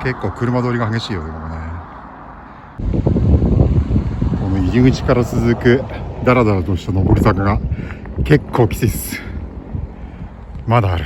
結構車通りが激しいよね。この入り口から続くダラダラとした上り坂が結構きついっす。まだある。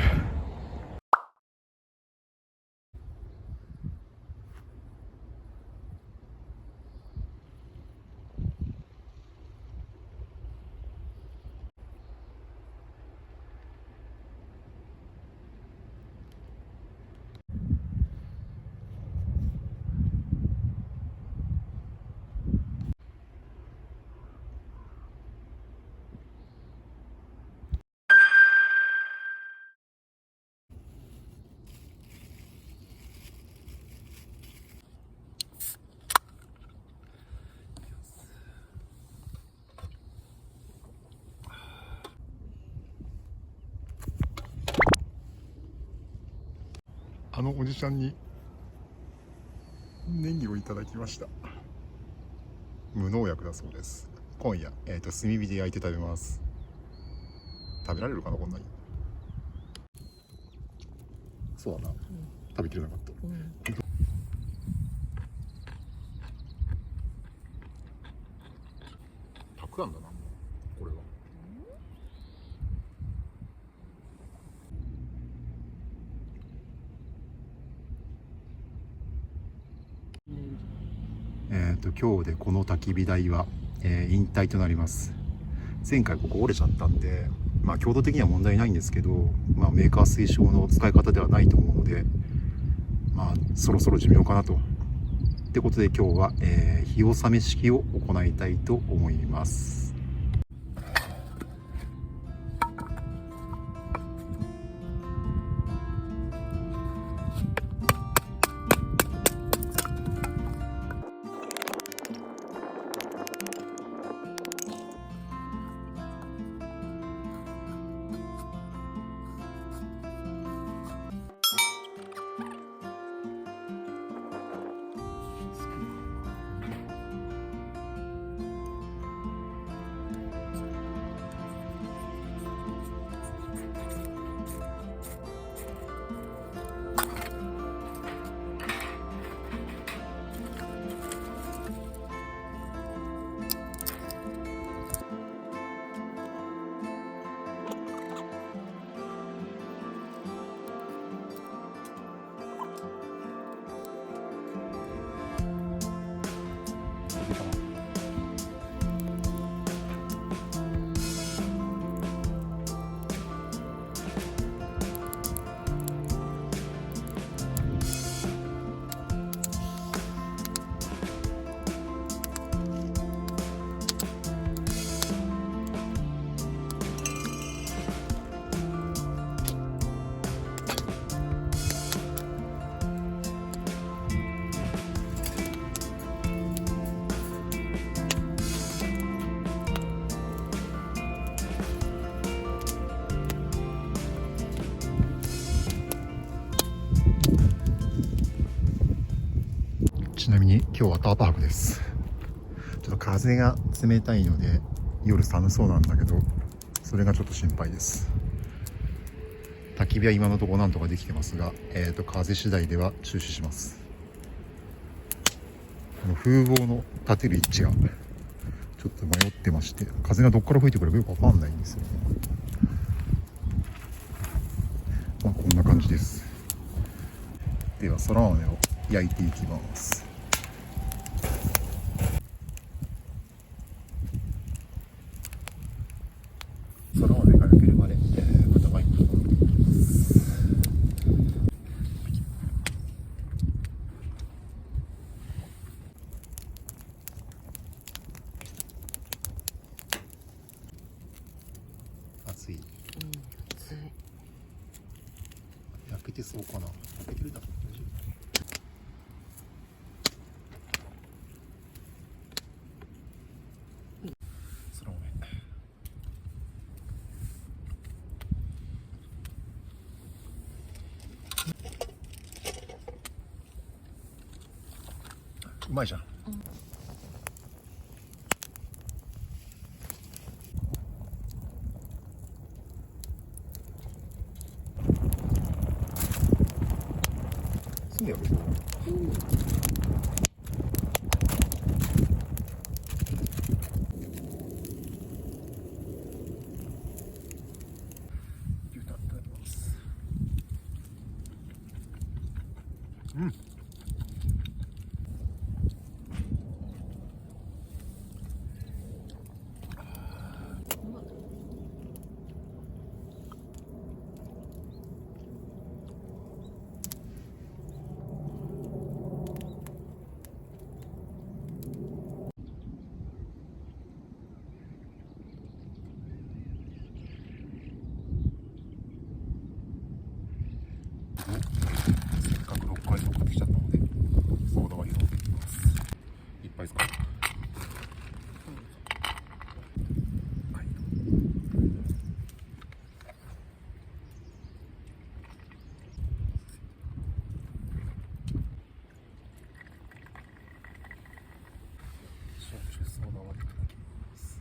あのおじちゃんにネギをいただきました。無農薬だそうです。今夜、炭火で焼いて食べます。食べられるかな、こんなに。そうだな、食べきれなかった。たくあんだな、これは。今日でこの焚き火台は、引退となります。前回ここ折れちゃったんで、強度的には問題ないんですけど、メーカー推奨の使い方ではないと思うので、そろそろ寿命かなと。ってことで今日は、火納め式を行いたいと思います。ちなみに今日はタート泊です。ちょっと風が冷たいので夜寒そうなんだけど、それがちょっと心配です。焚き火は今のところなんとかできてますが、風次第では中止します。この風防の立てる位置がちょっと迷ってまして、風がどっから吹いてくるかよくわかんないんですよね。こんな感じです。ではそら豆を焼いていきます。そら豆が焼けるまで、豚バイクを飲んでいきます。熱い。熱い。焼けてそうかな。焼けてるだろう。大丈夫。そら豆。うまいじゃん。すぐ焼ける。牛タンいただきます。うん。せっかく6回送ってきちゃったので、ソーダ割りを飲んでいきます。いっぱいですか？はい。焼酎ソーダ割りいただきます。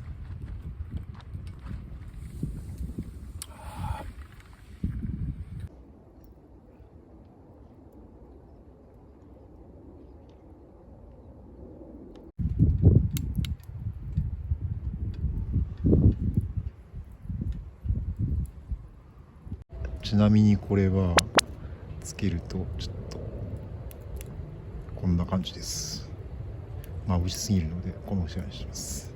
ちなみにこれはつけるとちょっとこんな感じです。眩しすぎるのでこの下にします。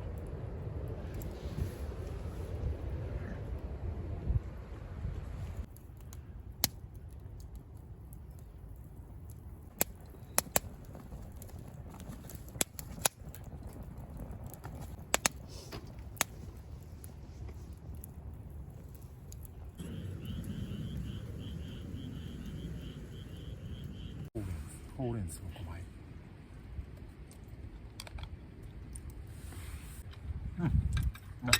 ほうれん草5枚。うん。な。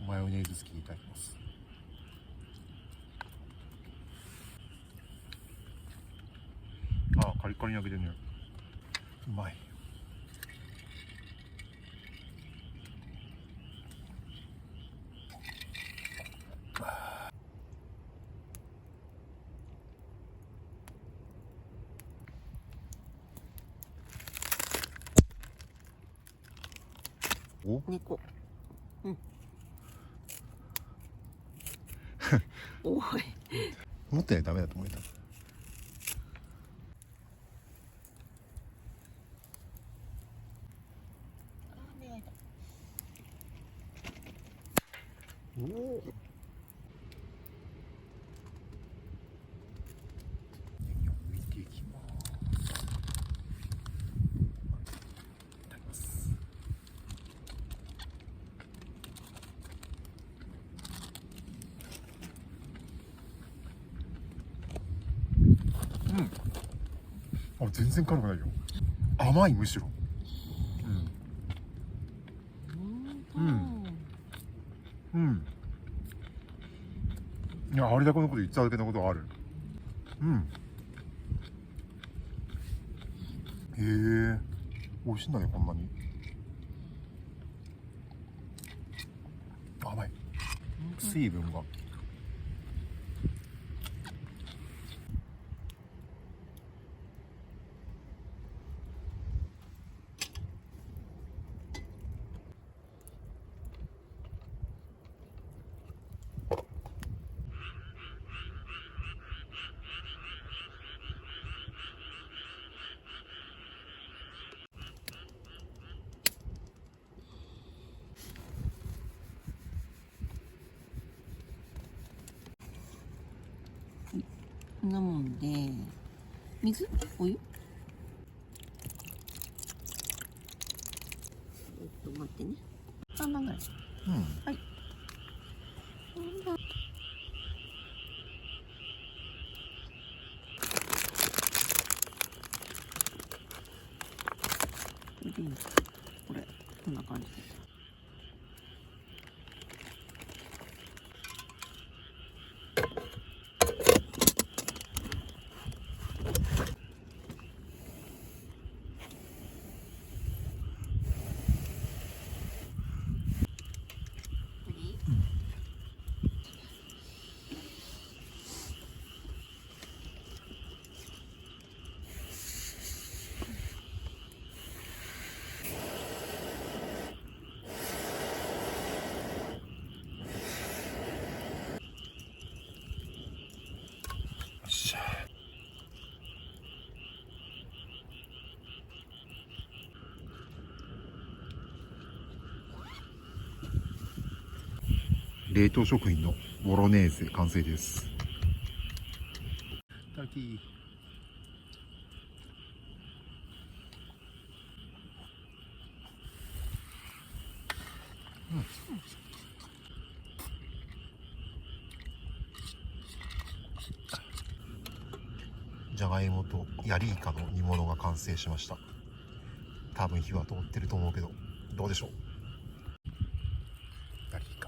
マヨネーズ好きいただきます。あ、カリカリに焼けてるね。うまい。お、2個。うん。おい。思ったよりダメだと思えた。おお。ネギを抜いていきます。いただきます。うん。あ、全然辛くないよ。甘いむしろ。うん。うん。うん。いや、あれだけのこと言っちゃうだけのことある。うん。へえ。美味しいんだね、こんなに。甘い。水分が。こんなもんで、水？お湯？待ってね。3番ぐらい。うん。はい。これ、こんな感じで。冷凍食品のボロネーゼ完成です。いただき。じゃがいもとヤリイカの煮物が完成しました。多分火は通ってると思うけど、どうでしょう。ヤリイカ。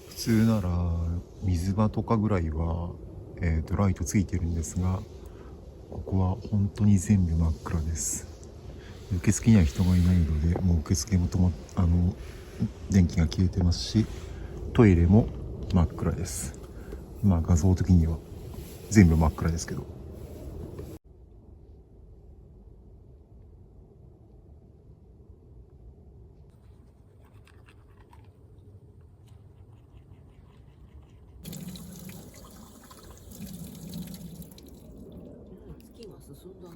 普通なら水場とかぐらいは、ライトついてるんですが、ここは本当に全部真っ暗です。受付には人がいないので、もう受付も電気が消えてますし、トイレも真っ暗です。まあ画像的には全部真っ暗ですけど。月が進んだな。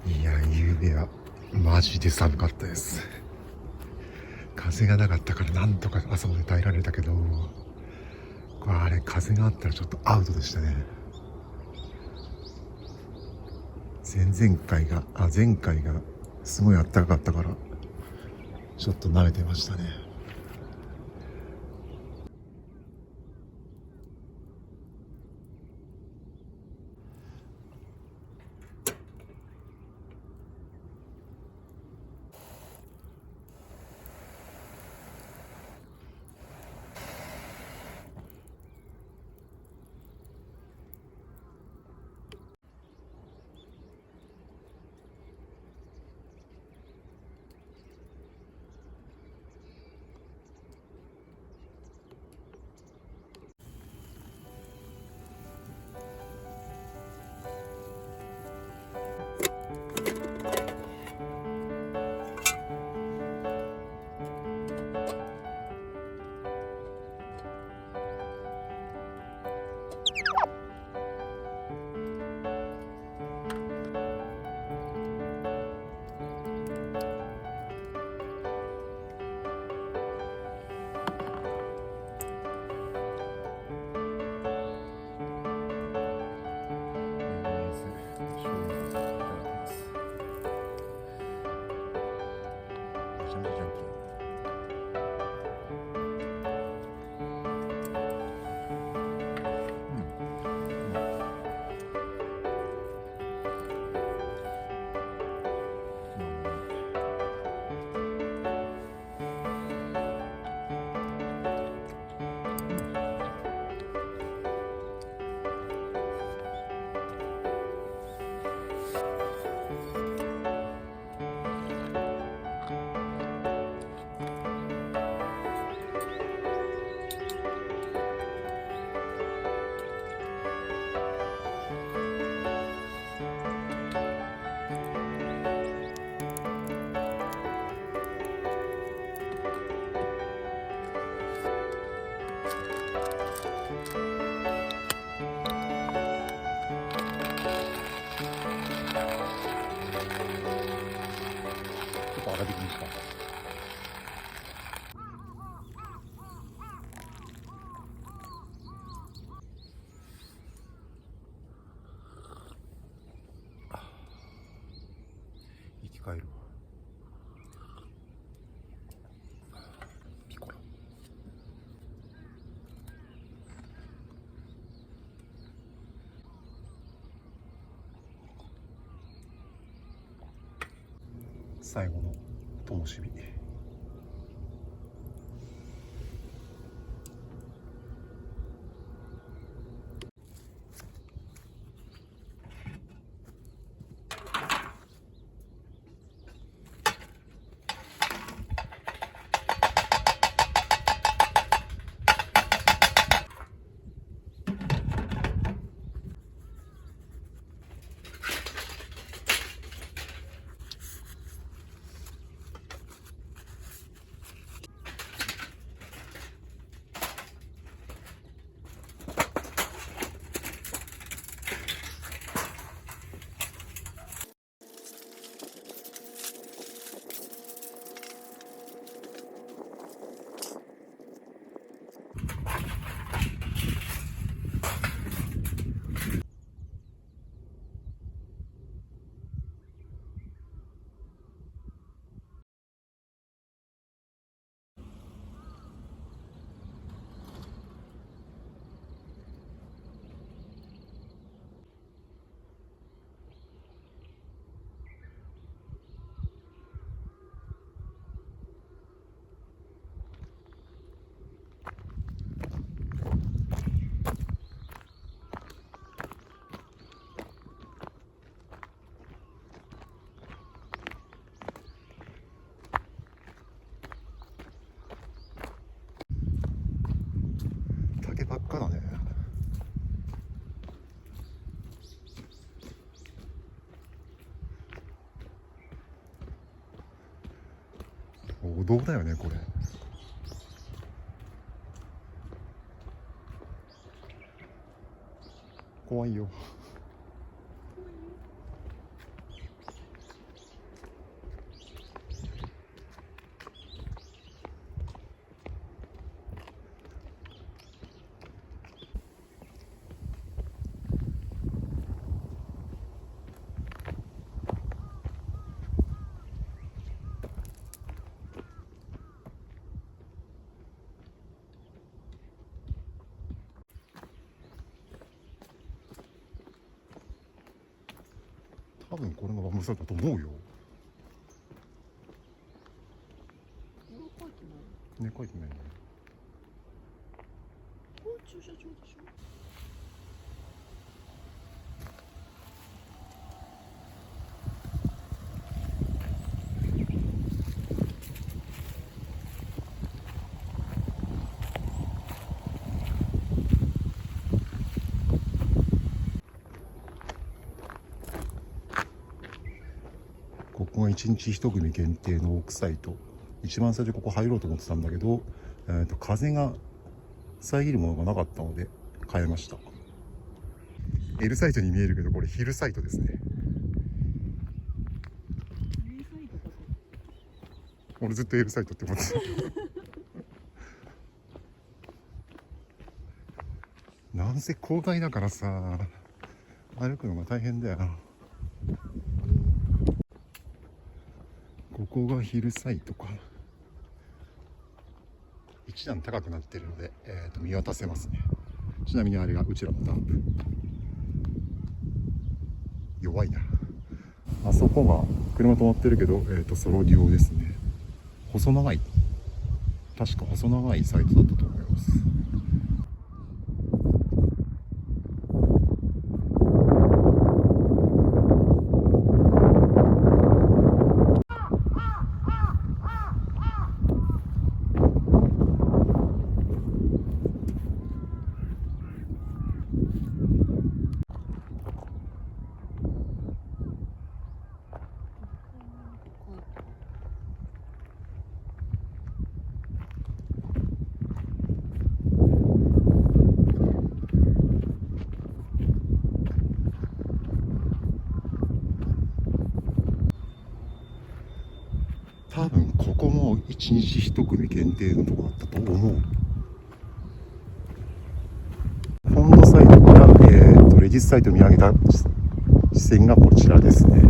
いや、夕べはマジで寒かったです。風がなかったからなんとか朝まで耐えられたけど、あれ風があったらちょっとアウトでしたね。前回がすごい暖かかったからちょっと慣れてましたね。ちゃめちゃジャンキー。粗挽きにした。生き返るわ。ピコラ。最後の灯火。竹ばっかだね。お堂だよねこれ。怖いよ。多分これがバンブサイドだと思うよ。ね、書いてないね。これ駐車場でしょ。ここが1日1組限定のオークサイト。一番最初ここ入ろうと思ってたんだけど、風が遮るものがなかったので変えました。L サイトに見えるけどこれヒルサイトですね。俺ずっと L サイトって思ってた。なんせ郊外だからさ、歩くのが大変だよ。ここがヒルサイトか。一段高くなってるので、見渡せますね。ちなみにあれがうちらのダンプ。弱いな。あそこが車止まってるけど、ソロデュオですね。細長い、確か細長いサイトだったと思います。多分ここも一日一組限定のとこだったと思う。本土サイトから、レジスサイトに見上げた視線がこちらですね。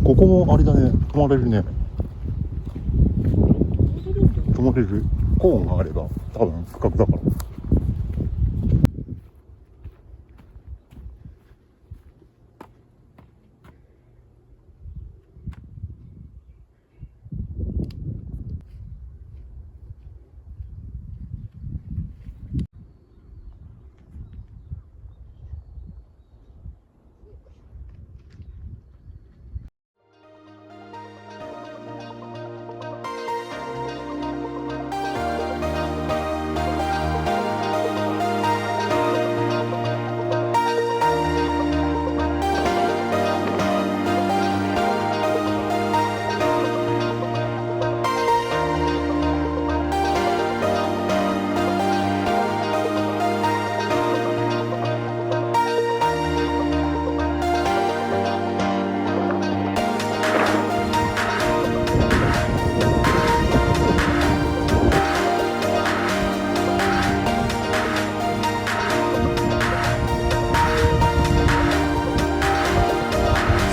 ここもあれだね、泊まれるね。泊まれる。コーンがあれば多分区画だから。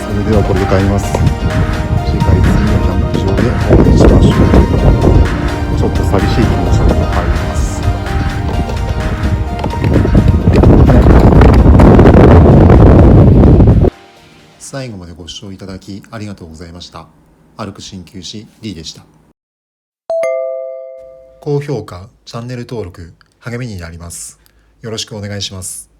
それではこれで帰ります。次回次のキャンプ場でお会いしましょう。ちょっと寂しい気持ちで帰ります。最後までご視聴いただきありがとうございました。歩く鍼灸師 D でした。高評価、チャンネル登録、励みになります。よろしくお願いします。